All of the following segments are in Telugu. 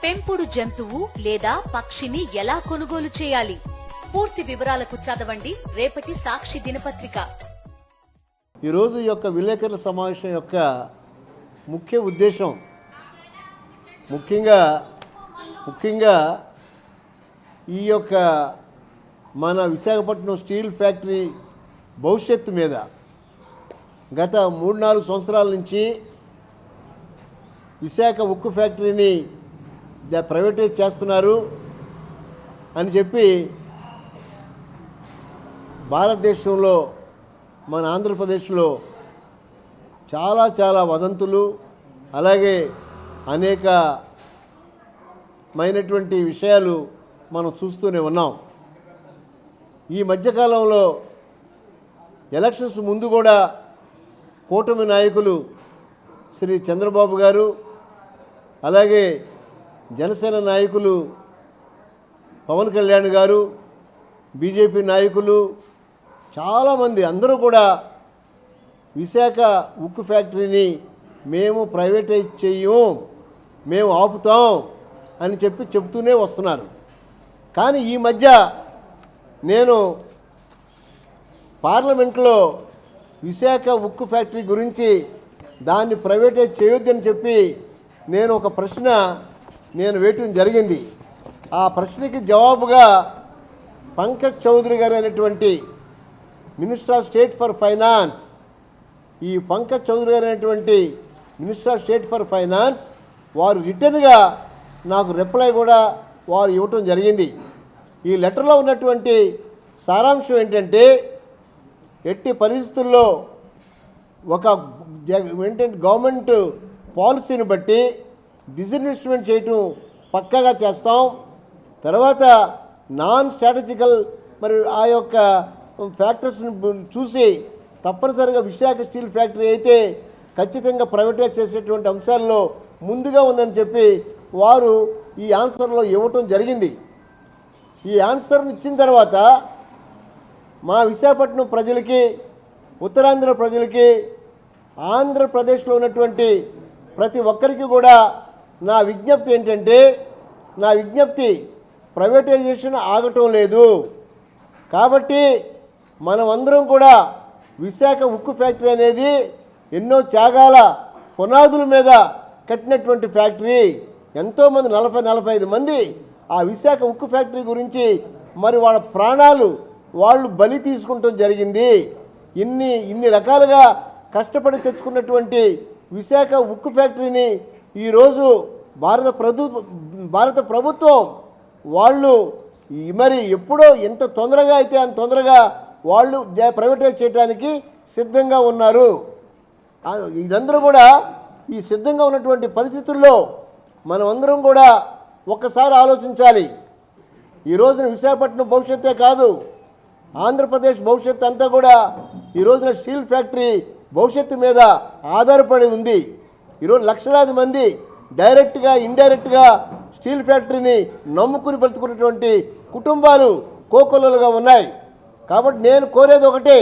పెంపుడు జంతువు లేదా పక్షిని ఎలా కొనుగోలు చేయాలి? పూర్తి వివరాలకు చదవండి రేపటి సాక్షి దినపత్రిక. ఈరోజు యొక్క విలేకరుల సమావేశం యొక్క ముఖ్య ఉద్దేశం ముఖ్యంగా ఈ యొక్క మన విశాఖపట్నం స్టీల్ ఫ్యాక్టరీ భవిష్యత్తు మీద గత 3-4 సంవత్సరాల నుంచి విశాఖ ఉక్కు ఫ్యాక్టరీని ప్రైవేటైజ్ చేస్తున్నారు అని చెప్పి భారతదేశంలో మన ఆంధ్రప్రదేశ్లో చాలా వదంతులు అలాగే అనేకమైనటువంటి విషయాలు మనం చూస్తూనే ఉన్నాం. ఈ మధ్యకాలంలో ఎలక్షన్స్ ముందు కూడా కూటమి నాయకులు శ్రీ చంద్రబాబు గారు అలాగే జనసేన నాయకులు పవన్ కళ్యాణ్ గారు బీజేపీ నాయకులు చాలామంది అందరూ కూడా విశాఖ ఉక్కు ఫ్యాక్టరీని మేము ప్రైవేటైజ్ చెయ్యం, మేము ఆపుతాం అని చెప్తూనే వస్తున్నారు. కానీ ఈ మధ్య నేను పార్లమెంట్లో విశాఖ ఉక్కు ఫ్యాక్టరీ గురించి దాన్ని ప్రైవేటైజ్ చేయొద్దని చెప్పి నేను ఒక ప్రశ్న వేయటం జరిగింది. ఆ ప్రశ్నకి జవాబుగా పంకజ్ చౌదరి గారు అనేటువంటి minister of state for finance, ఈ పంకజ్ చౌదరి గారు అనేటువంటి minister of state for finance వారు రిటర్న్గా నాకు రిప్లై కూడా వారు ఇవ్వటం జరిగింది. ఈ లెటర్లో ఉన్నటువంటి సారాంశం ఏంటంటే, ఎట్టి పరిస్థితుల్లో ఏంటంటే గవర్నమెంట్ పాలసీని బట్టి డిస్ఇన్వెస్ట్మెంట్ చేయటం పక్కాగా చేస్తాం. తర్వాత నాన్ స్ట్రాటజికల్ మరి ఆ యొక్క ఫ్యాక్టర్స్ని చూసి తప్పనిసరిగా విశాఖ స్టీల్ ఫ్యాక్టరీ అయితే ఖచ్చితంగా ప్రైవేటైజ్ చేసేటువంటి అంశాల్లో ముందుగా ఉందని చెప్పి వారు ఈ ఆన్సర్లో ఇవ్వటం జరిగింది. ఈ ఆన్సర్ని ఇచ్చిన తర్వాత మా విశాఖపట్నం ప్రజలకి, ఉత్తరాంధ్ర ప్రజలకి, ఆంధ్రప్రదేశ్లో ఉన్నటువంటి ప్రతి ఒక్కరికి కూడా నా విజ్ఞప్తి ఏంటంటే, ప్రైవేటైజేషన్ ఆగటం లేదు. కాబట్టి మనమందరం కూడా విశాఖ ఉక్కు ఫ్యాక్టరీ అనేది ఎన్నో త్యాగాల పునాదుల మీద కట్టినటువంటి ఫ్యాక్టరీ. ఎంతోమంది 40-45 మంది ఆ విశాఖ ఉక్కు ఫ్యాక్టరీ గురించి మరి వాళ్ళ ప్రాణాలు వాళ్ళు బలి తీసుకుంటాం జరిగింది. ఇన్ని రకాలుగా కష్టపడి తెచ్చుకున్నటువంటి విశాఖ ఉక్కు ఫ్యాక్టరీని ఈరోజు భారత ప్రభుత్వం వాళ్ళు మరి ఎప్పుడో ఎంత తొందరగా అయితే అంత తొందరగా వాళ్ళు ప్రైవేటైజ్ చేయడానికి సిద్ధంగా ఉన్నారు. ఇదందరూ కూడా ఈ సిద్ధంగా ఉన్నటువంటి పరిస్థితుల్లో మనమందరం కూడా ఒక్కసారి ఆలోచించాలి. ఈ రోజున విశాఖపట్నం భవిష్యత్తే కాదు, ఆంధ్రప్రదేశ్ భవిష్యత్తు అంతా కూడా ఈ రోజున స్టీల్ ఫ్యాక్టరీ భవిష్యత్తు మీద ఆధారపడి ఉంది. ఈరోజు లక్షలాది మంది డైరెక్ట్గా ఇండైరెక్ట్గా స్టీల్ ఫ్యాక్టరీని నమ్ముకుని బ్రతుకున్నటువంటి కుటుంబాలు కోకొల్లలుగా ఉన్నాయి. కాబట్టి నేను కోరేది ఒకటే,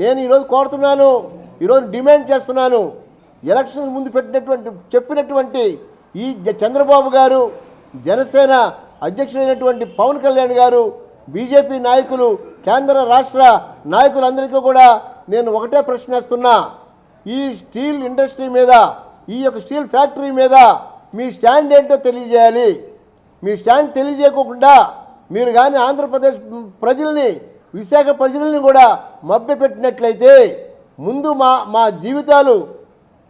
నేను ఈరోజు కోరుతున్నాను, ఈరోజు డిమాండ్ చేస్తున్నాను. ఎలక్షన్స్ ముందు చెప్పినటువంటి ఈ చంద్రబాబు గారు, జనసేన అధ్యక్షుడైనటువంటి పవన్ కళ్యాణ్ గారు, బీజేపీ నాయకులు, కేంద్ర రాష్ట్ర నాయకులందరికీ కూడా నేను ఒకటే ప్రశ్నిస్తున్నా. ఈ స్టీల్ ఇండస్ట్రీ మీద, ఈ యొక్క స్టీల్ ఫ్యాక్టరీ మీద మీ స్టాండ్ ఏంటో తెలియజేయాలి. మీ స్టాండ్ తెలియజేయకుండా మీరు కానీ ఆంధ్రప్రదేశ్ ప్రజల్ని, విశాఖ ప్రజల్ని కూడా మభ్యపెట్టినట్లయితే ముందు మా జీవితాలు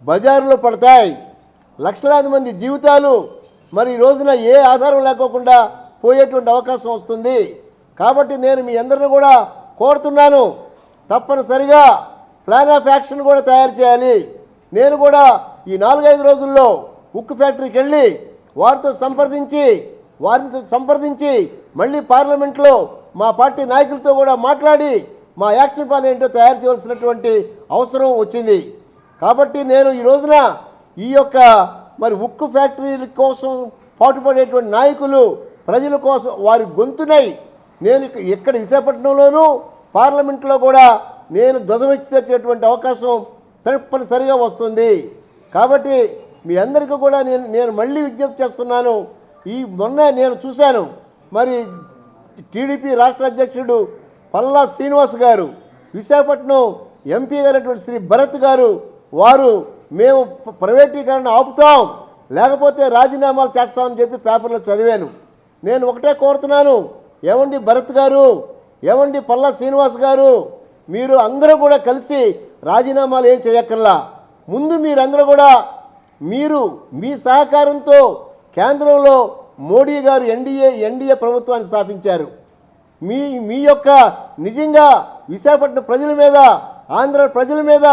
బజారులో పడతాయి. లక్షలాది మంది జీవితాలు మరి ఈ రోజున ఏ ఆధారం లేకోకుండా పోయేటువంటి అవకాశం వస్తుంది. కాబట్టి నేను మీ అందరిని కూడా కోరుతున్నాను, తప్పనిసరిగా ప్లాన్ ఆఫ్ యాక్షన్ కూడా తయారు చేయాలి. నేను కూడా ఈ 4-5 రోజుల్లో ఉక్కు ఫ్యాక్టరీకి వెళ్ళి వారిని సంప్రదించి మళ్ళీ పార్లమెంట్లో మా పార్టీ నాయకులతో కూడా మాట్లాడి మా యాక్షన్ ప్లాన్ ఏంటో తయారు చేయవలసినటువంటి అవసరం వచ్చింది. కాబట్టి నేను ఈ రోజున ఈ యొక్క మరి ఉక్కు ఫ్యాక్టరీల కోసం పాటుపడేటువంటి నాయకులు, ప్రజల కోసం వారి గొంతునై నేను ఇక్కడ విశాఖపట్నంలోనూ పార్లమెంట్లో కూడా నేను ధ్వజమెత్తేటువంటి అవకాశం తప్పనిసరిగా వస్తుంది. కాబట్టి మీ అందరికీ కూడా నేను మళ్ళీ విజ్ఞప్తి చేస్తున్నాను, మొన్న నేను చూశాను, మరి టీడీపీ రాష్ట్ర అధ్యక్షుడు పల్లా శ్రీనివాస్ గారు, విశాఖపట్నం ఎంపీ అయినటువంటి శ్రీ భరత్ గారు, వారు మేము ప్రైవేటీకరణ ఆపుతాం, లేకపోతే రాజీనామాలు చేస్తామని చెప్పి పేపర్లో చదివాను. నేను ఒకటే కోరుతున్నాను, ఏమండి భరత్ గారు, ఏమండి పల్లా శ్రీనివాస్ గారు, మీరు అందరూ కూడా కలిసి రాజీనామాలు ఏం చేయక్కర్లా. ముందు మీరందరూ కూడా మీరు మీ సహకారంతో కేంద్రంలో మోడీ గారు ఎన్డీఏ ప్రభుత్వాన్ని స్థాపించారు. మీ యొక్క నిజంగా విశాఖపట్నం ప్రజల మీద, ఆంధ్ర ప్రజల మీద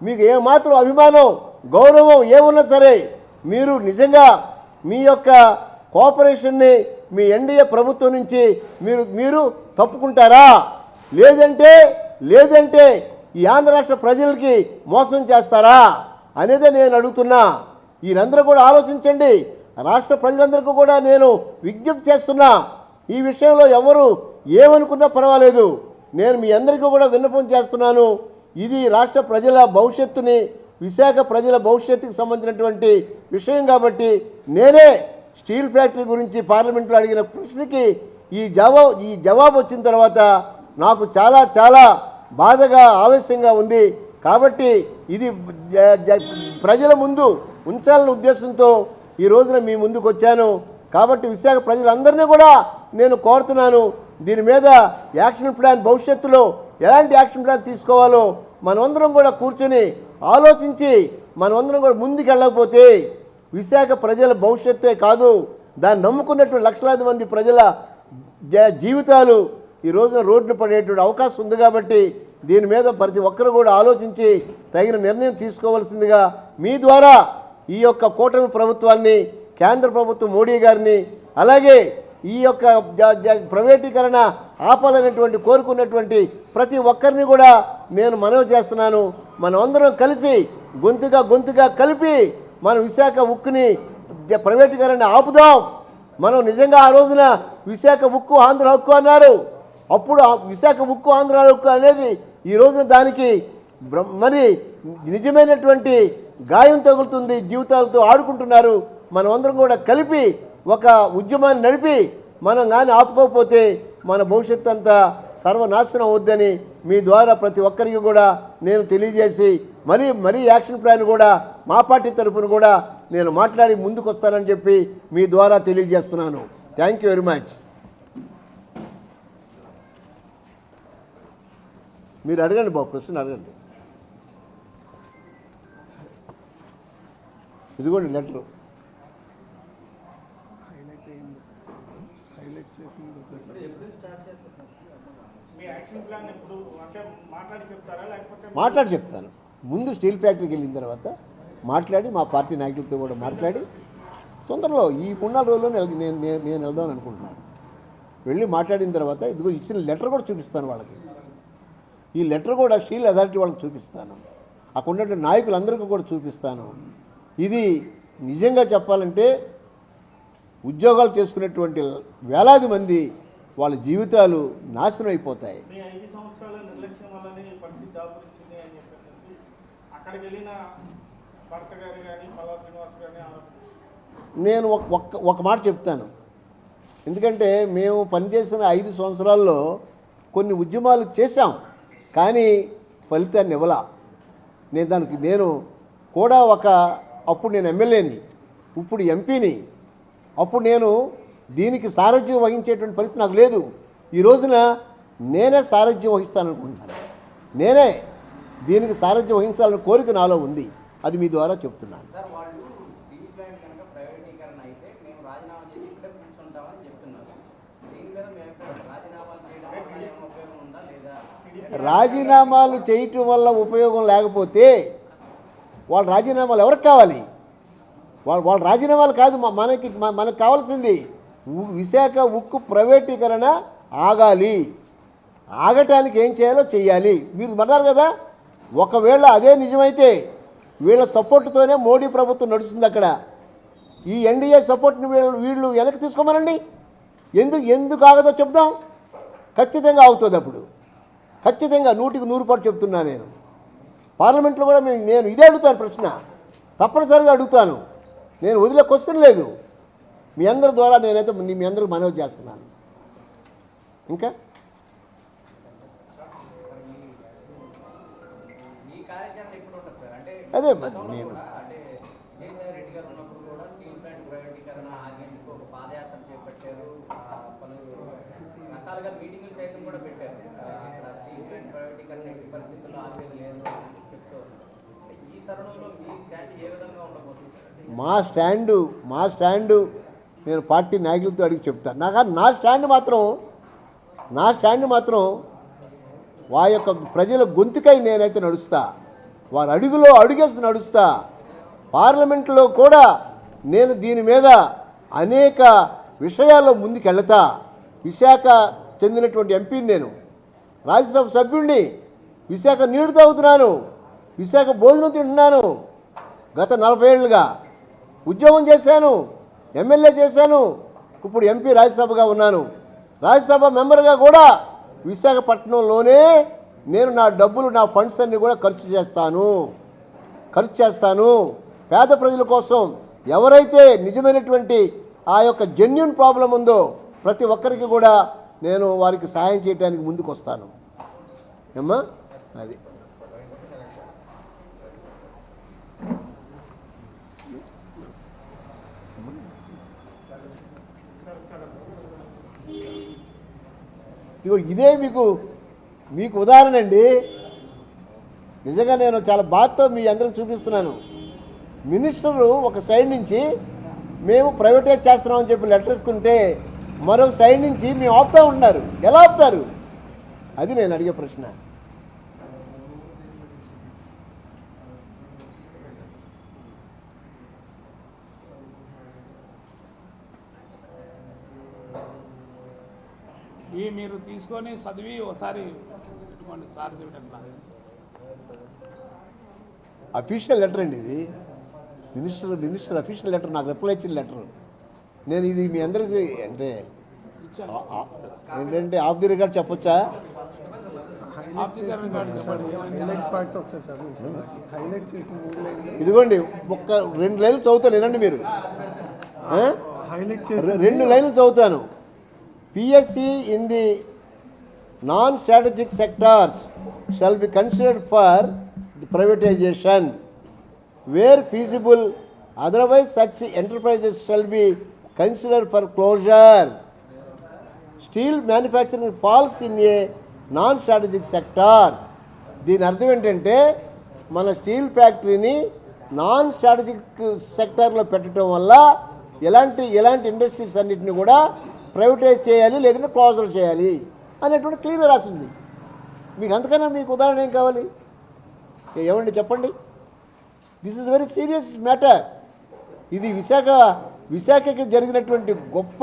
మీకు ఏమాత్రం అభిమానం, గౌరవం ఏమున్నా సరే మీరు నిజంగా మీ యొక్క కోఆపరేషన్ని మీ ఎన్డీఏ ప్రభుత్వం నుంచి మీరు తప్పుకుంటారా, లేదంటే ఈ ఆంధ్ర రాష్ట్ర ప్రజలకి మోసం చేస్తారా అనేదే నేను అడుగుతున్నా. మీరందరూ కూడా ఆలోచించండి. రాష్ట్ర ప్రజలందరికీ కూడా నేను విజ్ఞప్తి చేస్తున్నా, ఈ విషయంలో ఎవరు ఏమనుకున్నా పర్వాలేదు, నేను మీ అందరికీ కూడా విన్నపం చేస్తున్నాను. ఇది రాష్ట్ర ప్రజల భవిష్యత్తుని, విశాఖ ప్రజల భవిష్యత్తుకి సంబంధించినటువంటి విషయం కాబట్టి నేనే స్టీల్ ఫ్యాక్టరీ గురించి పార్లమెంట్లో అడిగిన ప్రశ్నకి ఈ జవాబు వచ్చిన తర్వాత నాకు చాలా చాలా బాధగా, ఆవేశంగా ఉంది. కాబట్టి ఇది ప్రజల ముందు ఉంచాలనే ఉద్దేశంతో ఈ రోజున మీ ముందుకు వచ్చాను. కాబట్టి విశాఖ ప్రజలందరినీ కూడా నేను కోరుతున్నాను, దీని మీద యాక్షన్ ప్లాన్, భవిష్యత్తులో ఎలాంటి యాక్షన్ ప్లాన్ తీసుకోవాలో మనమందరం కూడా కూర్చొని ఆలోచించి మనమందరం కూడా ముందుకు వెళ్ళకపోతే విశాఖ ప్రజల భవిష్యత్తే కాదు, దాన్ని నమ్ముకున్నటువంటి లక్షలాది మంది ప్రజల జీవితాలు ఈ రోజున రోడ్లు పడేటువంటి అవకాశం ఉంది. కాబట్టి దీని మీద ప్రతి ఒక్కరు కూడా ఆలోచించి తగిన నిర్ణయం తీసుకోవాల్సిందిగా మీ ద్వారా ఈ యొక్క కూటమి ప్రభుత్వాన్ని, కేంద్ర ప్రభుత్వం మోడీ గారిని, అలాగే ఈ యొక్క ప్రైవేటీకరణ ఆపాలనేటువంటి కోరుకున్నటువంటి ప్రతి ఒక్కరిని కూడా నేను మనవి చేస్తున్నాను. మనం అందరం కలిసి గొంతుగా కలిపి మనం విశాఖ ఉక్కుని ప్రైవేటీకరణ ఆపుదాం. మనం నిజంగా ఆ రోజున విశాఖ ఉక్కు ఆంధ్ర హక్కు అన్నారు. అప్పుడు విశాఖ ఉక్కు ఆంధ్ర హక్కు అనేది ఈ రోజున దానికి మరి నిజమైనటువంటి గాయం తగులుతుంది, జీవితాలతో ఆడుకుంటున్నారు. మనం అందరం కూడా కలిపి ఒక ఉద్యమాన్ని నడిపి మనం కానీ ఆపుకోకపోతే మన భవిష్యత్తు అంతా సర్వనాశనం అవుద్దని మీ ద్వారా ప్రతి ఒక్కరికి కూడా నేను తెలియజేసి మరీ యాక్షన్ ప్లాన్ కూడా మా పార్టీ తరఫున కూడా నేను మాట్లాడి ముందుకు వస్తానని చెప్పి మీ ద్వారా తెలియజేస్తున్నాను. Thank you very much. మీరు అడగండి బాబు, ప్రశ్న అడగండి. ఇదిగోండి లెటరు. మాట్లాడి చెప్తాను. ముందు స్టీల్ ఫ్యాక్టరీకి వెళ్ళిన తర్వాత మాట్లాడి మా పార్టీ నాయకులతో కూడా మాట్లాడి తొందరలో ఈ 3-4 రోజుల్లోనే నేను వెళ్దామని అనుకుంటున్నాను. వెళ్ళి మాట్లాడిన తర్వాత ఇదిగో ఇచ్చిన లెటర్ కూడా చూపిస్తాను వాళ్ళకి. ఈ లెటర్ కూడా స్టీల్ అథారిటీ వాళ్ళకి చూపిస్తాను, అక్కడ ఉన్నటువంటి నాయకులందరికీ కూడా చూపిస్తాను. ఇది నిజంగా చెప్పాలంటే ఉద్యోగాలు చేసుకునేటువంటి వేలాది మంది వాళ్ళ జీవితాలు నాశనం అయిపోతాయి. నేను ఒక మాట చెప్తాను. ఎందుకంటే మేము పనిచేసిన 5 సంవత్సరాల్లో కొన్ని ఉద్యమాలు చేశాం, కానీ ఫలితాన్ని ఇవ్వలా. నేను కూడా అప్పుడు నేను ఎమ్మెల్యేని, ఇప్పుడు ఎంపీని. అప్పుడు నేను దీనికి సారథ్యం వహించేటువంటి పరిస్థితి నాకు లేదు. ఈ రోజున నేనే సారథ్యం వహిస్తాననుకుంటున్నాను. నేనే దీనికి సారథ్యం వహించాలని కోరిక నాలో ఉంది. అది మీ ద్వారా చెప్తున్నాను. రాజీనామాలు చేయటం వల్ల ఉపయోగం లేకపోతే వాళ్ళ రాజీనామాలు ఎవరికి కావాలి? వాళ్ళ రాజీనామాలు కాదు మనకు కావాల్సింది విశాఖ ఉక్కు ప్రైవేటీకరణ ఆగాలి. ఆగటానికి ఏం చేయాలో చెయ్యాలి. మీరు అన్నారు కదా, ఒకవేళ అదే నిజమైతే వీళ్ళ సపోర్టుతోనే మోడీ ప్రభుత్వం నడుస్తుంది. అక్కడ ఈ ఎన్డీఏ సపోర్ట్ని వీళ్ళు వెనక్కి తీసుకోమనండి. ఎందుకు ఆగదో చెప్దాం. ఖచ్చితంగా అవుతుంది. అప్పుడు ఖచ్చితంగా 100% చెప్తున్నా. నేను పార్లమెంట్లో కూడా నేను ఇదే అడుగుతాను ప్రశ్న, తప్పనిసరిగా అడుగుతాను. నేను వదిలే క్వశ్చన్ లేదు. మీ అందరి ద్వారా నేనైతే మీ అందరికి మనవి చేస్తున్నాను. ఇంకా అదే మరి నేను మా స్టాండు నేను పార్టీ నాయకులతో అడిగి చెప్తాను. నా స్టాండ్ మాత్రం వారి యొక్క ప్రజల గొంతుకై నేనైతే నడుస్తా, వారి అడుగులో అడుగేసి నడుస్తా. పార్లమెంట్లో కూడా నేను దీని మీద అనేక విషయాల్లో ముందుకెళ్తా. విశాఖ చెందినటువంటి ఎంపీని, నేను రాజ్యసభ సభ్యుడిని, విశాఖ నీళ్లు తాగుతున్నాను, విశాఖ భోజనం తింటున్నాను. గత 40 ఏళ్ళుగా ఉద్యోగం చేశాను, ఎమ్మెల్యే చేశాను, ఇప్పుడు ఎంపీ రాజ్యసభగా ఉన్నాను. రాజ్యసభ మెంబర్గా కూడా విశాఖపట్నంలోనే నేను నా డబ్బులు, నా ఫండ్స్ అన్నీ కూడా ఖర్చు చేస్తాను. పేద ప్రజల కోసం ఎవరైతే నిజమైనటువంటి ఆ యొక్క జెన్యూన్ ప్రాబ్లం ఉందో ప్రతి ఒక్కరికి కూడా నేను వారికి సహాయం చేయడానికి ముందుకు వస్తాను. ఏమ్మా అది ఇదే మీకు ఉదాహరణ అండి. నిజంగా నేను చాలా బాధతో మీ అందరికి చూపిస్తున్నాను. మినిస్టరు ఒక సైడ్ నుంచి మేము ప్రైవేటైజ్ చేస్తున్నామని చెప్పి లెటర్ ఇస్తుంటే మరొక సైడ్ నుంచి మేము ఆపుతూ ఉంటున్నారు. ఎలా ఆపుతారు? అది నేను అడిగే ప్రశ్న. ఇవి మీరు తీసుకొని చదివి ఒకసారి పెట్టుకోండి సార్ చెప్పినట్లా. అఫీషియల్ లెటర్ అండి ఇది. మినిస్టర్ అఫీషియల్ లెటర్, నాకు రిప్లై ఇచ్చిన లెటర్. నేను ఇది మీ అందరికీ ఏంటంటే ఆఫ్ ది రికార్డ్ చెప్పొచ్చా? ఇదిగోండి, 2 లైన్లు చదువుతాను, వినండి మీరు. 2 లైన్లు చదువుతాను. PSC in the non-strategic sectors shall be considered for the privatization where feasible, otherwise such enterprises shall be considered for closure. Steel manufacturing falls in a non-strategic sector. దీని అర్థం ఏంటంటే మన స్టీల్ ఫ్యాక్టరీని నాన్ స్ట్రాటజిక్ సెక్టార్లో పెట్టడం వల్ల ఎలాంటి ఇండస్ట్రీస్ అన్నింటినీ కూడా ప్రైవేటైజ్ చేయాలి, లేదంటే క్లోజర్ చేయాలి అనేటువంటి క్లియర్గా రాసింది. మీకు అంతకన్నా మీకు ఉదాహరణ ఏం కావాలి? ఏమండి చెప్పండి. This is very serious matter. ఇది విశాఖకి జరిగినటువంటి గొప్ప,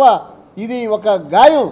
ఇది ఒక గాయం.